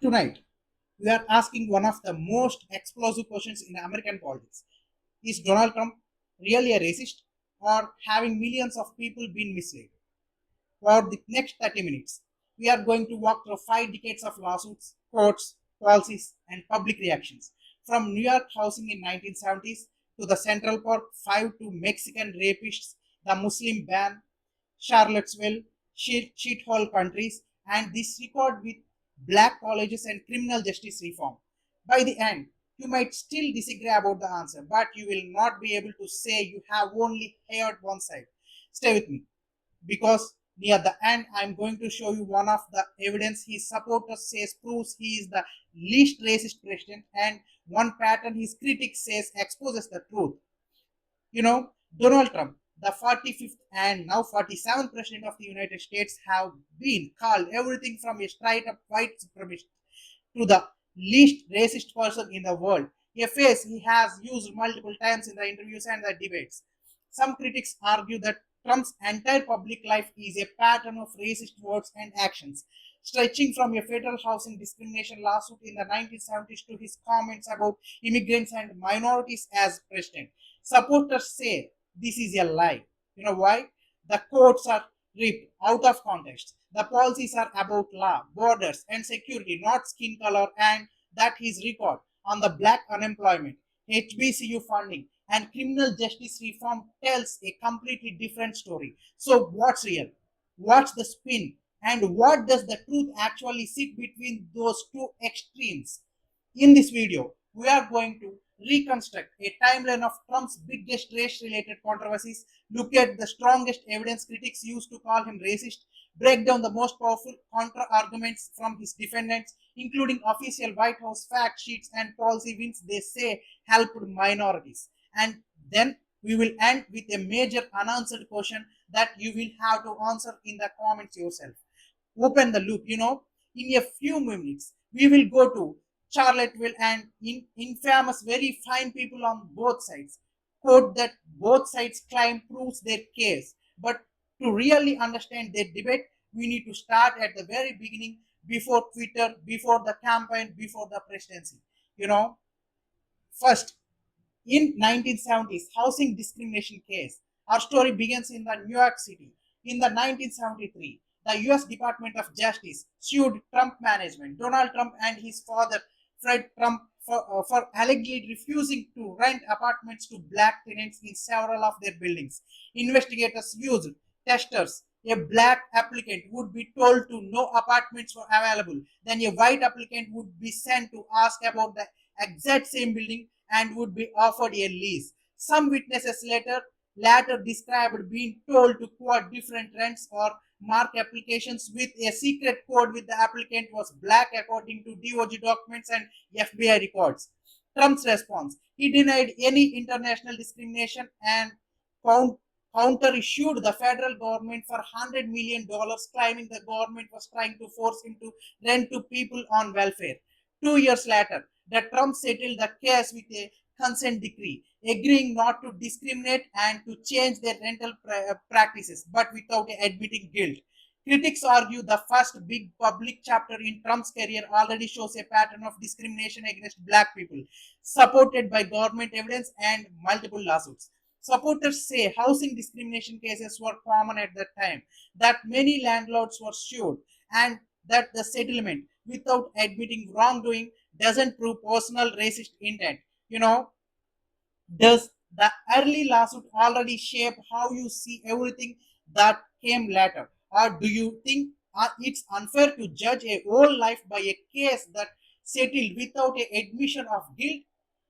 Tonight, we are asking one of the most explosive questions in American politics. Is Donald Trump really a racist or having millions of people been misled? For the next 30 minutes, we are going to walk through 5 decades of lawsuits, courts, policies, and public reactions. From New York housing in 1970s to the Central Park 5 to Mexican rapists, the Muslim ban, Charlottesville, shithole countries, and this record with black colleges and criminal justice reform. By the end, you might still disagree about the answer, but you will not be able to say you have only heard one side. Stay with me because near the end I'm going to show you one of the evidence his supporters says proves he is the least racist president and one pattern his critics says exposes the truth. you know, Donald Trump, the 45th and now 47th President of the United States, have been called everything from a straight up white supremacist to the least racist person in the world, a phrase he has used multiple times in the interviews and the debates. Some critics argue that Trump's entire public life is a pattern of racist words and actions, stretching from a federal housing discrimination lawsuit in the 1970s to his comments about immigrants and minorities as president. Supporters say this is a lie. You know why? The quotes are ripped out of context. The policies are about law, borders, and security, not skin color, and that his record on the black unemployment, HBCU funding, and criminal justice reform tells a completely different story. So, what's real? What's the spin? And what does the truth actually sit between those two extremes? In this video, we are going to reconstruct a timeline of Trump's biggest race related controversies, look at the strongest evidence critics used to call him racist, break down the most powerful counter arguments from his defendants, including official White House fact sheets and policy wins they say helped minorities. And then we will end with a major unanswered question that you will have to answer in the comments yourself. Open the loop, in a few minutes. We will go to Charlottesville and infamous, very fine people on both sides. Quote that both sides claim proves their case. But to really understand their debate, we need to start at the very beginning, before Twitter, before the campaign, before the presidency. You know, First, in 1970s housing discrimination case, our story begins in the New York City. In the 1973, the US Department of Justice sued Trump management, Donald Trump and his father, Fred Trump, for allegedly refusing to rent apartments to black tenants in several of their buildings. Investigators used testers. A black applicant would be told to no apartments were available. Then a white applicant would be sent to ask about the exact same building and would be offered a lease. Some witnesses later described being told to quote different rents or mark applications with a secret code with the applicant was black according to DOJ documents and FBI records. Trump's response: he denied any international discrimination and counter issued the federal government for $100 million, claiming the government was trying to force him to rent to people on welfare. 2 years later, the Trump settled the case with a consent decree, agreeing not to discriminate and to change their rental practices, but without admitting guilt. Critics argue the first big public chapter in Trump's career already shows a pattern of discrimination against black people, supported by government evidence and multiple lawsuits. Supporters say housing discrimination cases were common at that time, that many landlords were sued, and that the settlement, without admitting wrongdoing, doesn't prove personal racist intent. You know, does the early lawsuit already shape how you see everything that came later? Or do you think it's unfair to judge a whole life by a case that settled without a admission of guilt?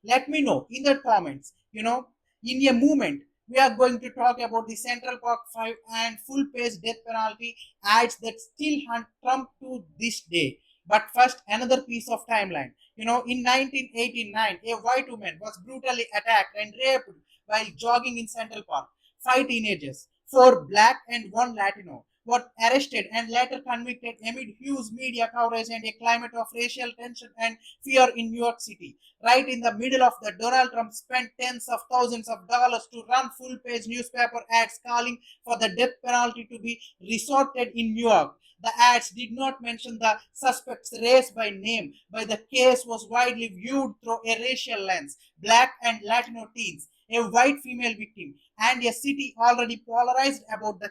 Let me know in the comments. In a moment, we are going to talk about the Central Park 5 and full page death penalty ads that still hunt Trump to this day. But first, another piece of timeline. In 1989, a white woman was brutally attacked and raped while jogging in Central Park. 5 teenagers, 4 black and 1 Latino, were arrested and later convicted amid huge media coverage and a climate of racial tension and fear in New York City. Right in the middle of the Donald Trump spent tens of thousands of dollars to run full-page newspaper ads calling for the death penalty to be resorted in New York. The ads did not mention the suspect's race by name, but the case was widely viewed through a racial lens. Black and Latino teens, a white female victim, and a city already polarized about the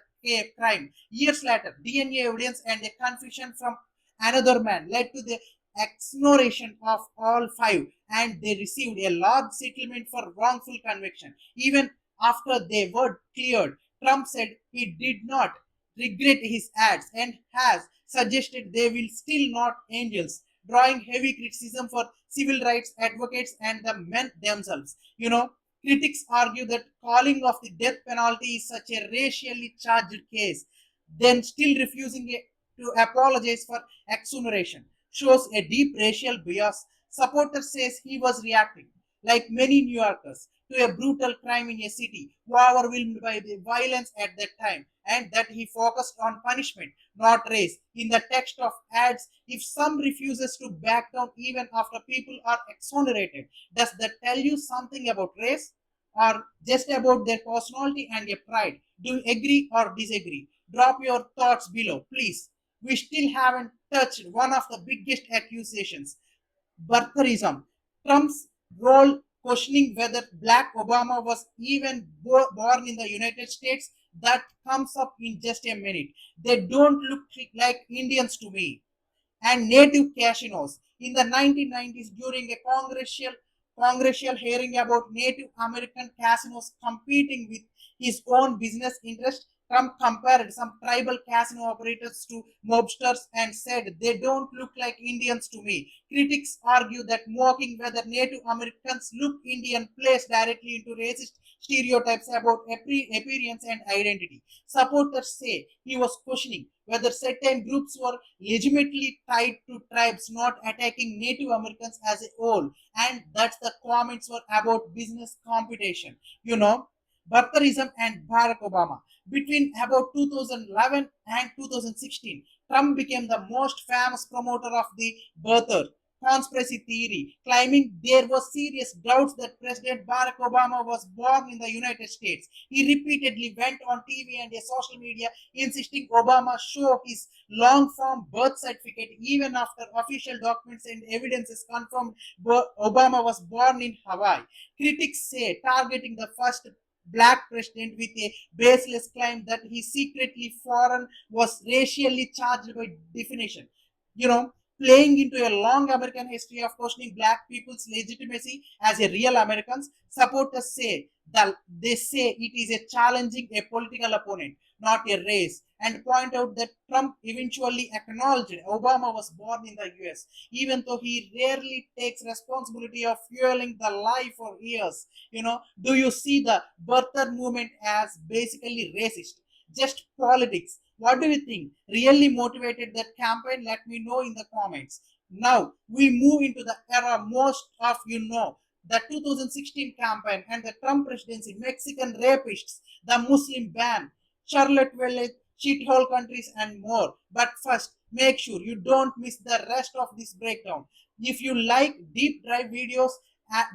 crime. Years later, DNA evidence and a confession from another man led to the exoneration of all five, and they received a large settlement for wrongful conviction. Even after they were cleared, Trump said he did not regret his ads and has suggested they will still not angels, drawing heavy criticism for civil rights advocates and the men themselves. Critics argue that calling of the death penalty is such a racially charged case, then still refusing to apologize for exoneration shows a deep racial bias. Supporters says he was reacting, like many New Yorkers, to a brutal crime in a city overwhelmed by the violence at that time, and that he focused on punishment, not race. In the text of ads, if some refuses to back down even after people are exonerated, does that tell you something about race? Or just about their personality and their pride? Do you agree or disagree? Drop your thoughts below, please. We still haven't touched one of the biggest accusations, birtherism. Trump's role questioning whether Black Obama was even born in the United States. That comes up in just a minute. They don't look like Indians to me. And native casinos. In the 1990s, during a congressional hearing about Native American casinos competing with his own business interest, Trump compared some tribal casino operators to mobsters and said they don't look like Indians to me. Critics argue that mocking whether Native Americans look Indian plays directly into racist stereotypes about appearance and identity. Supporters say he was questioning whether certain groups were legitimately tied to tribes, not attacking Native Americans as a whole. And that's the comments were about business competition. Birtherism and Barack Obama. Between about 2011 and 2016, Trump became the most famous promoter of the birther conspiracy theory, claiming there was serious doubts that President Barack Obama was born in the United States. He repeatedly went on TV and social media insisting Obama show his long form birth certificate even after official documents and evidences confirmed Obama was born in Hawaii. Critics say targeting the first black president with a baseless claim that he secretly foreign was racially charged by definition. You know, Playing into a long American history of questioning black people's legitimacy as a real Americans, supporters say that they say it is a challenging a political opponent, not a race, and point out that Trump eventually acknowledged Obama was born in the US, even though he rarely takes responsibility of fueling the lie for years. Do you see the birther movement as basically racist? Just politics. What do you think? Really motivated that campaign? Let me know in the comments. Now we move into the era most of the 2016 campaign and the Trump presidency, Mexican rapists, the Muslim ban, Charlotte Village, shithole countries, and more. But first, make sure you don't miss the rest of this breakdown. If you like deep dive videos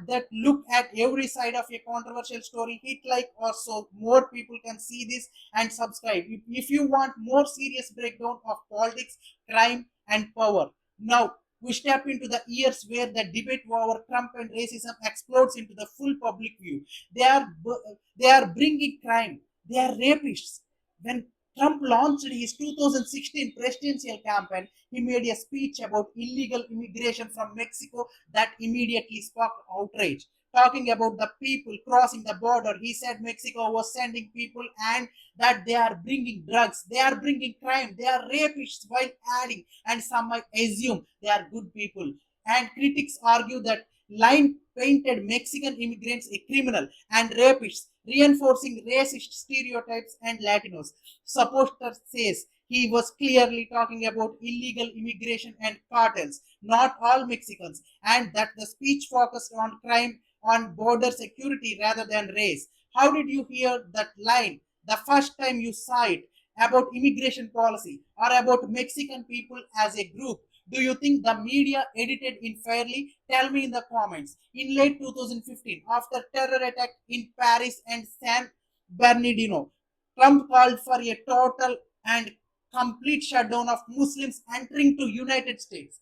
that look at every side of a controversial story, hit like or so more people can see this and subscribe. If you want more serious breakdown of politics, crime, and power. Now we step into the years where the debate over Trump and racism explodes into the full public view. They are bringing crime. They are rapists. When Trump launched his 2016 presidential campaign, he made a speech about illegal immigration from Mexico that immediately sparked outrage. Talking about the people crossing the border, he said Mexico was sending people and that they are bringing drugs, they are bringing crime, they are rapists, while adding, and some might assume they are good people. And critics argue that line painted Mexican immigrants a criminal and rapists, reinforcing racist stereotypes and Latinos. Supporter says he was clearly talking about illegal immigration and cartels, not all Mexicans, and that the speech focused on crime, on border security rather than race. How did you hear that line the first time you saw it? about immigration policy or about Mexican people as a group? Do you think the media edited unfairly? Tell me in the comments. In late 2015, after terror attack in Paris and San Bernardino, Trump called for a total and complete shutdown of Muslims entering to United States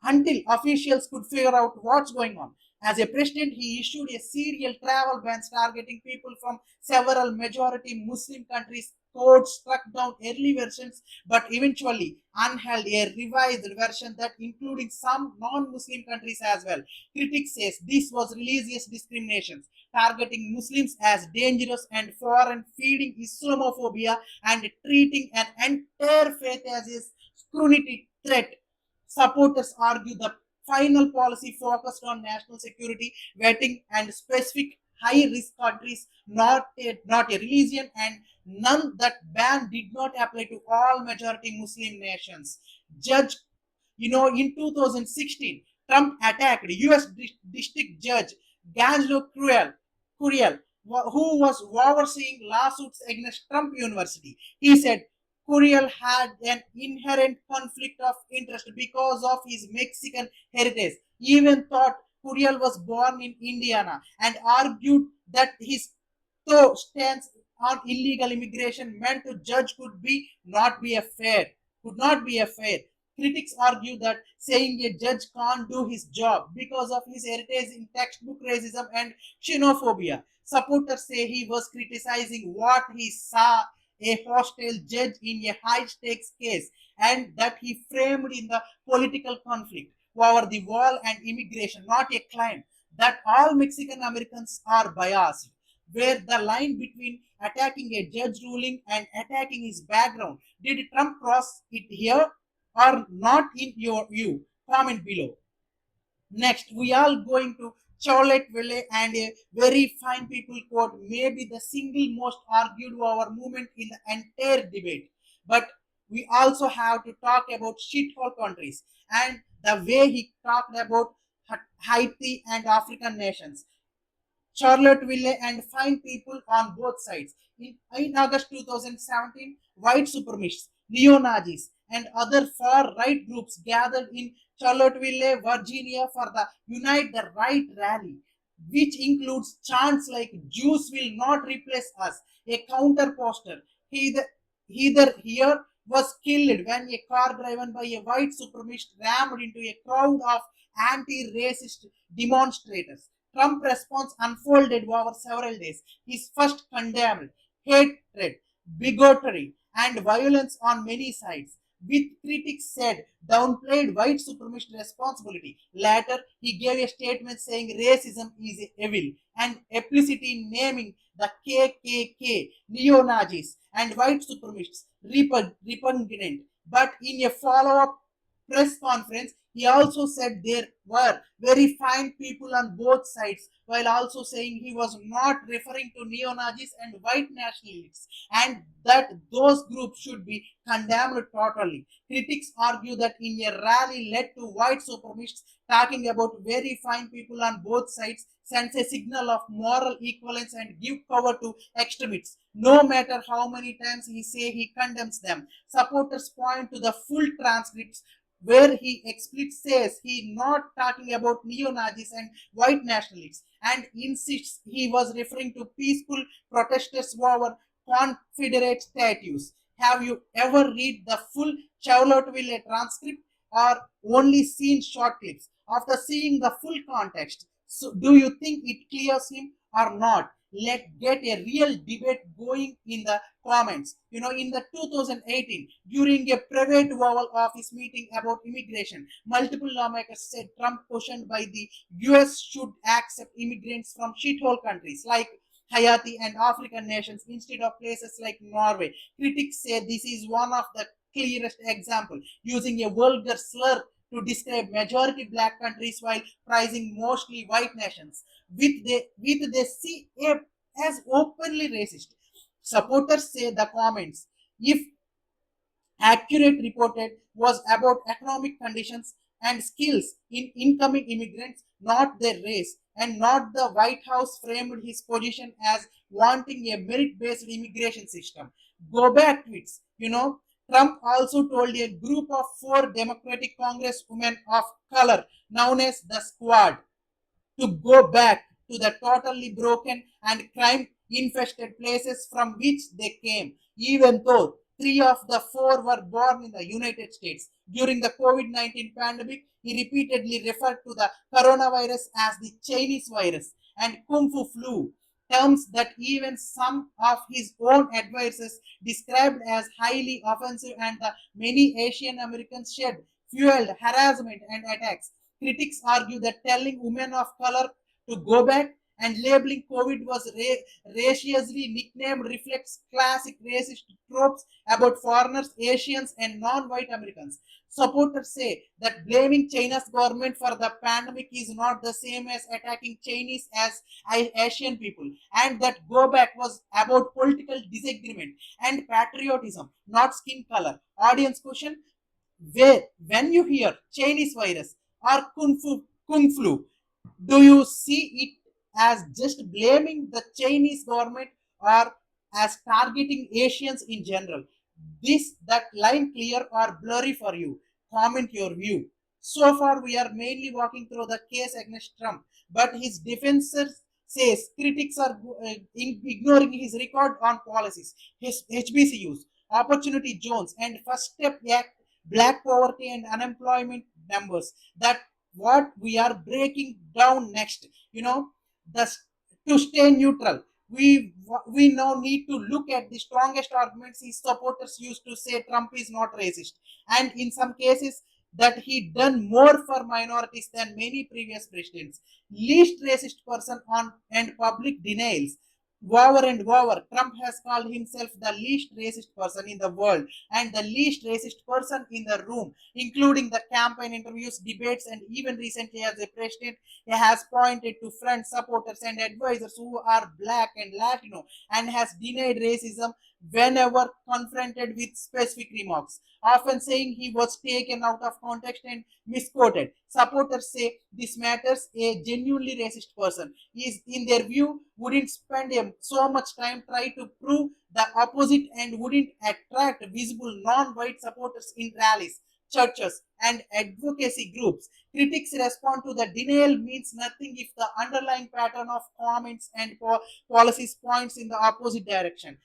until officials could figure out what's going on. As a president, he issued a serial travel ban targeting people from several majority Muslim countries. Court struck down early versions, but eventually upheld a revised version that including some non-Muslim countries as well. Critics says this was religious discrimination, targeting Muslims as dangerous and foreign, feeding Islamophobia and treating an entire faith as a scrutiny threat. Supporters argue the final policy focused on national security, vetting, and specific high risk countries, not a religion, and none that ban did not apply to all majority Muslim nations. Judge, in 2016, Trump attacked US District Judge Gangelo Curiel, who was overseeing lawsuits against Trump University. He said Curiel had an inherent conflict of interest because of his Mexican heritage. Even thought Curiel was born in Indiana and argued that his stance on illegal immigration meant to judge could not be a fair. Critics argue that saying a judge can't do his job because of his heritage in textbook racism and xenophobia. Supporters say he was criticizing what he saw a hostile judge in a high stakes case and that he framed in the political conflict over the wall and immigration, not a claim that all Mexican Americans are biased. Where the line between attacking a judge ruling and attacking his background? Did Trump cross it here or not in your view? Comment below. Next, we are going to Charlottesville and a very fine people quote, maybe the single most argued over movement in the entire debate. But we also have to talk about shithole countries and the way he talked about Haiti and African nations. Charlottesville and fine people on both sides. In August 2017, white supremacists, neo Nazis, and other far right groups gathered in Charlottesville, Virginia for the Unite the Right rally, which includes chants like Jews will not replace us, a counter poster. Either here was killed when a car driven by a white supremacist rammed into a crowd of anti racist demonstrators. Trump response unfolded over several days. His first condemned hatred, bigotry, and violence on many sides. With critics said downplayed white supremacist responsibility. Later, he gave a statement saying racism is evil and explicitly naming the KKK, neo Nazis, and white supremacists repugnant. But in a follow up press conference, he also said there were very fine people on both sides, while also saying he was not referring to neo Nazis and white nationalists, and that those groups should be condemned totally. Critics argue that in a rally led to white supremacists talking about very fine people on both sides sends a signal of moral equivalence and give cover to extremists. No matter how many times he say he condemns them, supporters point to the full transcripts where he explicitly says he not talking about neo-Nazis and white nationalists and insists he was referring to peaceful protesters over Confederate statues. Have you ever read the full Charlottesville transcript or only seen short clips? After seeing the full context, so do you think it clears him or not? Let's get a real debate going in the comments. In the 2018, during a private Oval Office meeting about immigration, multiple lawmakers said Trump questioned by the US should accept immigrants from shithole countries like Haiti and African nations instead of places like Norway. Critics say this is one of the clearest example using a vulgar slur to describe majority black countries while praising mostly white nations with the CA as openly racist. Supporters say the comments, if accurate reported, was about economic conditions and skills in incoming immigrants, not their race, and not the White House framed his position as wanting a merit based immigration system. go back tweets. Trump also told a group of four Democratic Congresswomen of color, known as the Squad, to go back to the totally broken and crime infested places from which they came, even though three of the four were born in the United States. During the COVID 19 pandemic, he repeatedly referred to the coronavirus as the Chinese virus and Kung Fu flu, terms that even some of his own advisors described as highly offensive, and the many Asian Americans shed fueled harassment and attacks. Critics argue that telling women of color to go back and labeling COVID was raciously nicknamed reflects classic racist tropes about foreigners, Asians, and non-white Americans. Supporters say that blaming China's government for the pandemic is not the same as attacking Chinese as Asian people, and that go back was about political disagreement and patriotism, not skin color. Audience question: where when you hear Chinese virus or kung flu, do you see it as just blaming the Chinese government or as targeting Asians in general? This that line clear or blurry for you? Comment your view. So far, we are mainly walking through the case against Trump, but his defenders says critics are ignoring his record on policies, his HBCUs, opportunity zones, and First Step Act, black poverty and unemployment numbers. That what we are breaking down next. The to stay neutral. We now need to look at the strongest arguments his supporters used to say Trump is not racist, and in some cases that he done more for minorities than many previous presidents. Least racist person on and public denials. Over and over, Trump has called himself the least racist person in the world and the least racist person in the room, including the campaign interviews, debates, and even recently as a president, he has pointed to friends, supporters, and advisors who are black and Latino and has denied racism whenever confronted with specific remarks, often saying he was taken out of context and misquoted. Supporters say this matters. A genuinely racist person is, in their view, wouldn't spend so much time trying to prove the opposite and wouldn't attract visible non-white supporters in rallies, churches, and advocacy groups. Critics respond to the denial means nothing if the underlying pattern of comments and policies points in the opposite direction.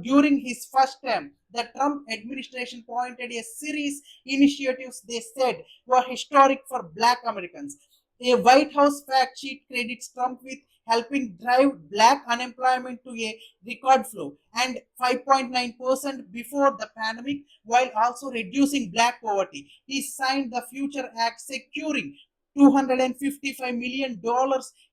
During his first term, the Trump administration pointed a series initiatives they said were historic for black Americans. A White House fact sheet credits Trump with helping drive black unemployment to a record flow and 5.9% before the pandemic, while also reducing black poverty. He signed the Future Act securing $255 million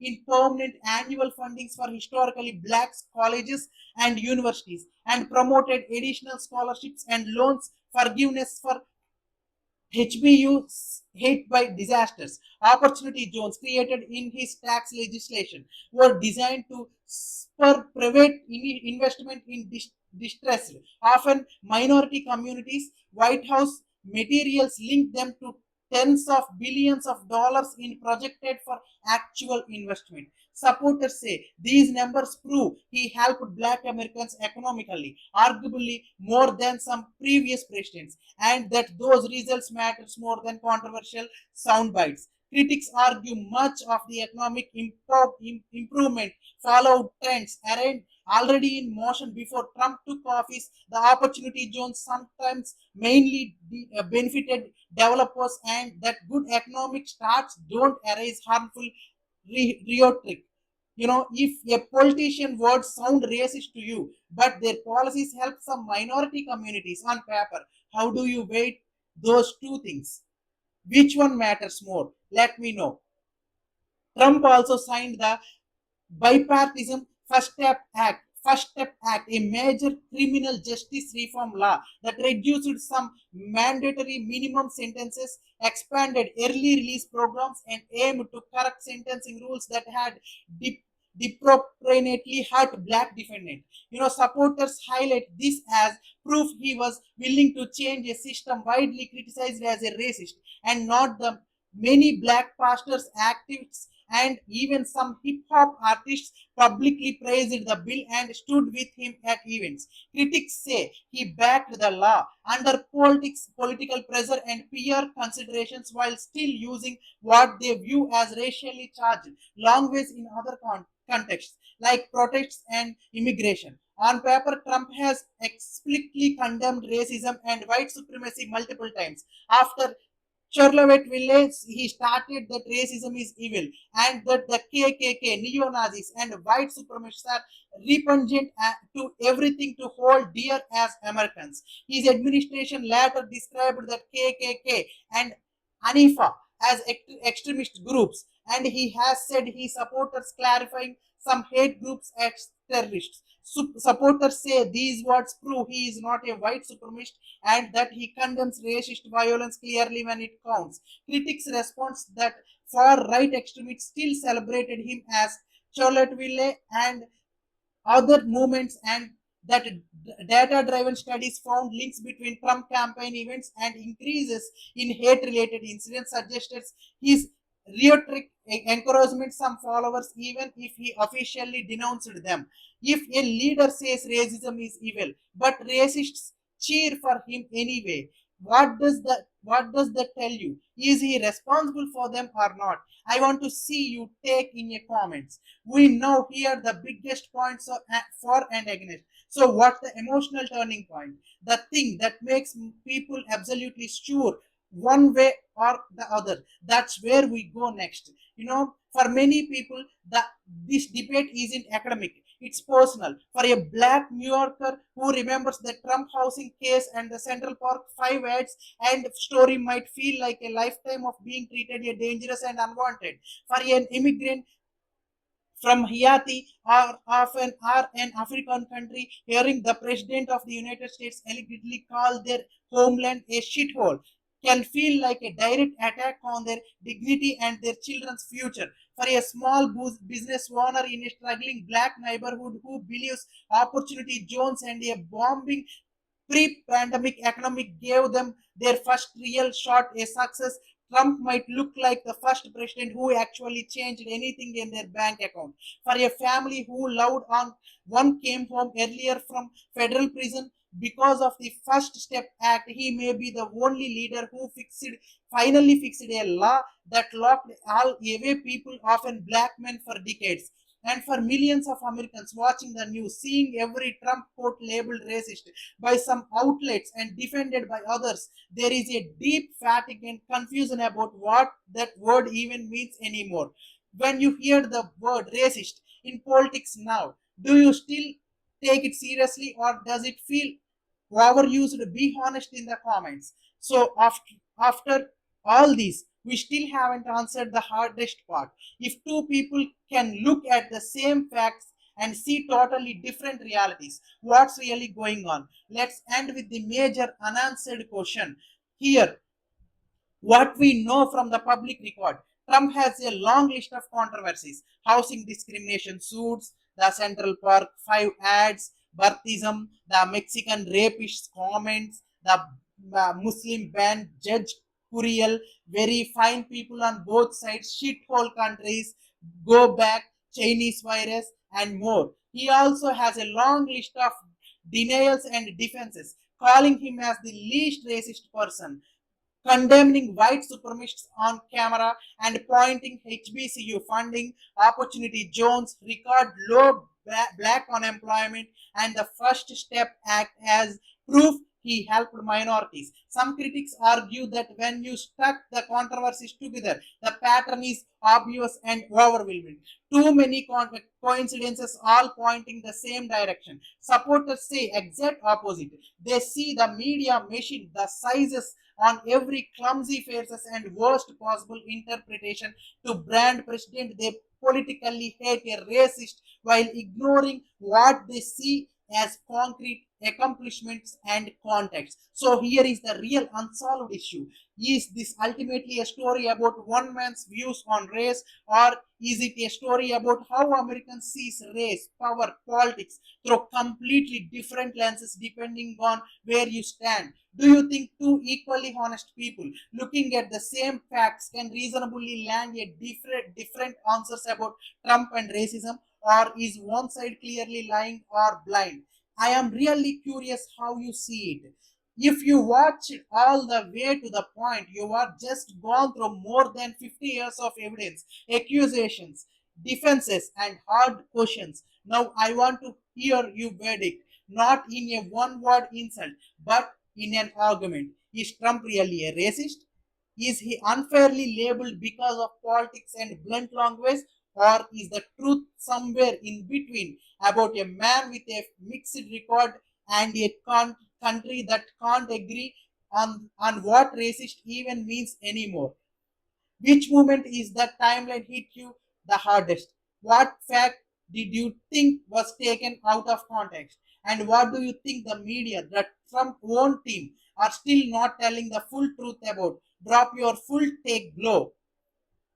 in permanent annual fundings for historically black colleges and universities, and promoted additional scholarships and loans forgiveness for HBUs hit by disasters. Opportunity zones created in his tax legislation were designed to spur private investment in distressed, often minority communities. White House materials link them to tens of billions of dollars in projected for actual investment. Supporters say these numbers prove he helped black Americans economically, arguably more than some previous presidents, and that those results matters more than controversial sound bites. Critics argue much of the economic improvement followed trends already in motion before Trump took office. The opportunity zones sometimes mainly benefited developers, and that good economic starts don't arise harmful rhetoric. If a politician words sound racist to you, but their policies help some minority communities on paper, how do you weigh those two things? Which one matters more? Let me know. Trump also signed the bipartisan First Step Act, a major criminal justice reform law that reduced some mandatory minimum sentences, expanded early release programs, and aimed to correct sentencing rules that had disproportionately hurt black defendants. Supporters highlight this as proof he was willing to change a system widely criticized as a racist, and not the many black pastors, activists, and even some hip hop artists publicly praised the bill and stood with him at events. Critics say he backed the law under political pressure and peer considerations while still using what they view as racially charged language in other contexts like protests and immigration. On paper, Trump has explicitly condemned racism and white supremacy multiple times. After Charlotte Village, he started that racism is evil and that the KKK, neo Nazis, and white supremacists are repugnant to everything to hold dear as Americans. His administration later described the KKK and Anifa as extremist groups, and he has said he supporters clarifying some hate groups as terrorists. Supporters say these words prove he is not a white supremacist and that he condemns racist violence clearly when it counts. Critics respond that far right extremists still celebrated him as Charlottesville and other movements, and that data driven studies found links between Trump campaign events and increases in hate related incidents suggested his rhetoric encouragement some followers even if he officially denounced them. If a leader says racism is evil but racists cheer for him anyway, what does that tell you? Is he responsible for them or not? I want to see you take in your comments. We know here the biggest points for and against. So, what's the emotional turning point? The thing that makes people absolutely sure one way or the other. That's where we go next. For many people, this debate isn't academic. It's personal. For a black New Yorker who remembers the Trump housing case and the Central Park 5 ads and story might feel like a lifetime of being treated as dangerous and unwanted. For an immigrant from Haiti or an African country, hearing the President of the United States allegedly call their homeland a shithole can feel like a direct attack on their dignity and their children's future. For a small business owner in a struggling black neighborhood who believes opportunity zones and a bombing pre-pandemic economic gave them their first real shot a success. Trump might look like the first president who actually changed anything in their bank account. For a family who loved on one came home earlier from federal prison because of the First Step Act, he may be the only leader who finally fixed a law that locked all away people, often black men, for decades. And for millions of Americans watching the news, seeing every Trump quote labeled racist by some outlets and defended by others, there is a deep fatigue and confusion about what that word even means anymore. When you hear the word racist in politics now, do you still take it seriously or does it feel overused? Be honest in the comments. So after all this, we still haven't answered the hardest part. If two people can look at the same facts and see totally different realities, what's really going on? Let's end with the major unanswered question here. What we know from the public record, Trump has a long list of controversies: housing discrimination suits, the Central Park 5 ads, birthism, the Mexican rapist comments, the Muslim ban, Judge Curiel, very fine people on both sides, shithole countries, go back, Chinese virus, and more. He also has a long list of denials and defenses, calling him as the least racist person, condemning white supremacists on camera and pointing HBCU funding, opportunity zones, record low black unemployment, and the First Step Act as proof he helped minorities. Some critics argue that when you stuck the controversies together, the pattern is obvious and overwhelming. Too many coincidences all pointing the same direction. Supporters say exact opposite. They see the media machine, the sizes on every clumsy faces and worst possible interpretation to brand president they politically hate a racist while ignoring what they see as concrete accomplishments and context. So here is the real unsolved issue. Is this ultimately a story about one man's views on race, or is it a story about how Americans sees race, power, politics through completely different lenses depending on where you stand? Do you think two equally honest people looking at the same facts can reasonably land a different answers about Trump and racism, or is one side clearly lying or blind? I am really curious how you see it. If you watch it all the way to the point, you are just gone through more than 50 years of evidence, accusations, defenses, and hard questions. Now I want to hear your verdict, not in a one word insult, but in an argument. Is Trump really a racist? Is he unfairly labeled because of politics and blunt language? Or is the truth somewhere in between about a man with a mixed record and a country that can't agree on what racist even means anymore? Which moment is the timeline hit you the hardest? What fact did you think was taken out of context? And what do you think the media, the Trump own team, are still not telling the full truth about? Drop your full take below.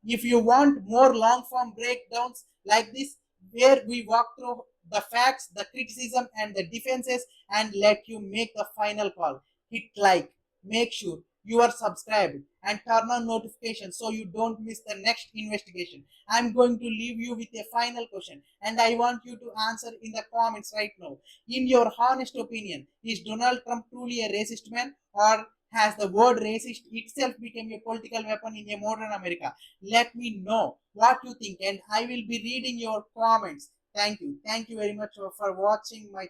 If you want more long form breakdowns like this, where we walk through the facts, the criticism, and the defenses, and let you make the final call, hit like, make sure you are subscribed, and turn on notifications so you don't miss the next investigation. I'm going to leave you with a final question, and I want you to answer in the comments right now. In your honest opinion, is Donald Trump truly a racist man, or has the word racist itself become a political weapon in a modern America? Let me know what you think, and I will be reading your comments. Thank you. Thank you very much for watching my